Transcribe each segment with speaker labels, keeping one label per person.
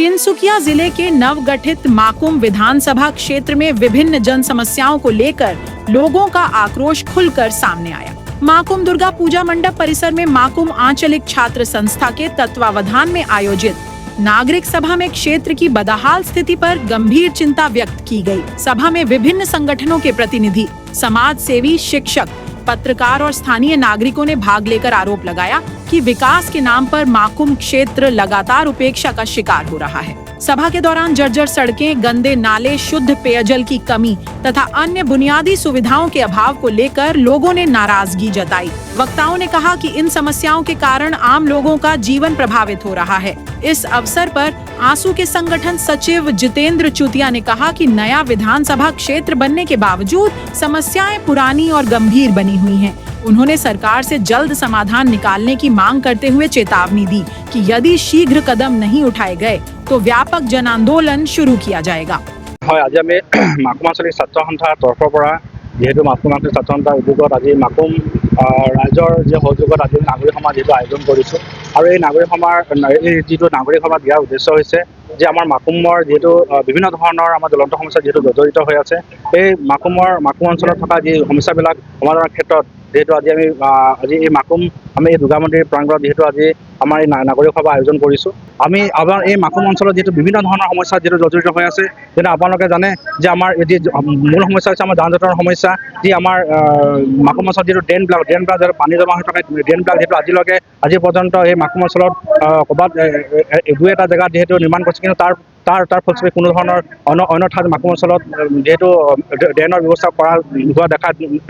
Speaker 1: तिनसुकिया जिले के नवगठित माकुम विधानसभा क्षेत्र में विभिन्न जन समस्याओं को लेकर लोगों का आक्रोश खुलकर सामने आया। माकुम दुर्गा पूजा मंडप परिसर में माकुम आंचलिक छात्र संस्था के तत्वावधान में आयोजित नागरिक सभा में क्षेत्र की बदहाल स्थिति पर गंभीर चिंता व्यक्त की गई। सभा में विभिन्न संगठनों के प्रतिनिधि, समाज सेवी, शिक्षक, पत्रकार और स्थानीय नागरिकों ने भाग लेकर आरोप लगाया कि विकास के नाम पर माकुम क्षेत्र लगातार उपेक्षा का शिकार हो रहा है। सभा के दौरान जर्जर सड़कें, गंदे नाले, शुद्ध पेयजल की कमी तथा अन्य बुनियादी सुविधाओं के अभाव को लेकर लोगों ने नाराजगी जताई। वक्ताओं ने कहा कि इन समस्याओं के कारण आम लोगों का जीवन प्रभावित हो रहा है। इस अवसर पर आंसू के संगठन सचिव जितेंद्र चुतिया ने कहा कि नया विधानसभा क्षेत्र बनने के बावजूद समस्याएं पुरानी और गंभीर बनी हुई हैं। उन्होंने सरकार से जल्द समाधान निकालने की मांग करते हुए चेतावनी दी कि यदि शीघ्र कदम नहीं उठाए गए तो व्यापक जन आंदोलन शुरू किया जाएगा।
Speaker 2: आज आम माकुम आंचलिक छात्र सन्थार तरफर जीतु माकुम आंचलिक छात्र सन्थार उद्योगत आज माकुम राइजर सहयोगत आज नागरिक सभा जी आयोजन करिছো और ये नागरिक सभार जी नागरिक सभा दियार उद्देश्य হৈছে যে আমাৰ মাকুমৰ যেহেতু বিভিন্ন ধৰণৰ আমাৰ জ্বলন্ত সমস্যা যেহেতু জড়িত হৈ আছে, এই মাকুম অঞ্চলত থকা যি সমস্যাবিলাক সমাধানৰ ক্ষেত্ৰত যেহেতু আজি এই মাকুম আমি এই দুৰ্গা মন্দিৰ প্ৰাংগণত যেহেতু আজি আমাৰ এই নাগৰিক সভা আয়োজন কৰিছোঁ। আমি আমাৰ এই মাকুম অঞ্চলত যেহেতু বিভিন্ন ধৰণৰ সমস্যা যেহেতু জড়িত হৈ আছে, যেনে আপোনালোকে জানে যে আমাৰ যি মূল সমস্যা হৈছে আমাৰ যান জঁটৰ সমস্যা। যি আমাৰ মাকুম অঞ্চলত যিটো ড্ৰেইনবিলাক যিহেতু পানী জমা হৈ থকা ড্ৰেইনবিলাক যিহেতু আজি পৰ্যন্ত এই মাকুম অঞ্চলত ক'ৰবাত দুই এটা জেগাত যিহেতু নিৰ্মাণ কৰিছে, কিন্তু তাৰ ফলস্বৰূপে কোনো ধৰণৰ অন্য ঠাইত মাকুম অঞ্চলত যেহেতু ড্ৰেইনৰ ব্যৱস্থা কৰা হোৱা দেখা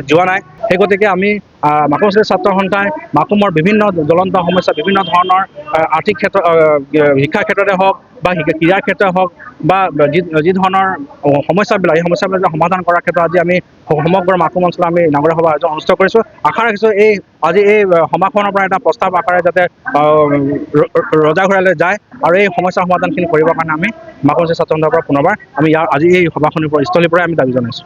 Speaker 2: যোৱা নাই। সেই গতিকে আমি মাকুম আঞ্চলিক ছাত্ৰ সন্থাই মাকুমৰ বিভিন্ন জ্বলন্ত সমস্যা, বিভিন্ন ধৰণৰ আৰ্থিক ক্ষেত্ৰ, শিক্ষাৰ ক্ষেত্ৰতে হওক বা ক্ৰীড়াৰ ক্ষেত্ৰতে হওক বা যি ধৰণৰ সমস্যাবিলাক, এই সমস্যাবিলাক সমাধান কৰাৰ ক্ষেত্ৰত আজি আমি সমগ্ৰ মাকুম অঞ্চলত আমি নাগৰিক সভা আয়োজন অনুষ্ঠিত কৰিছোঁ। আশা ৰাখিছোঁ আজি এই সভাখনৰ পৰা এটা প্ৰস্তাৱ আকাৰে যাতে ৰজাঘৰালৈ যায় আৰু এই সমস্যা সমাধানখিনি কৰিবৰ কাৰণে আমি মাকুম আঞ্চলিক ছাত্ৰ সন্থাৰ পৰা পুনৰবাৰ আমি আজি এই সভাখনৰ স্থলীৰ পৰাই আমি দাবী জনাইছোঁ।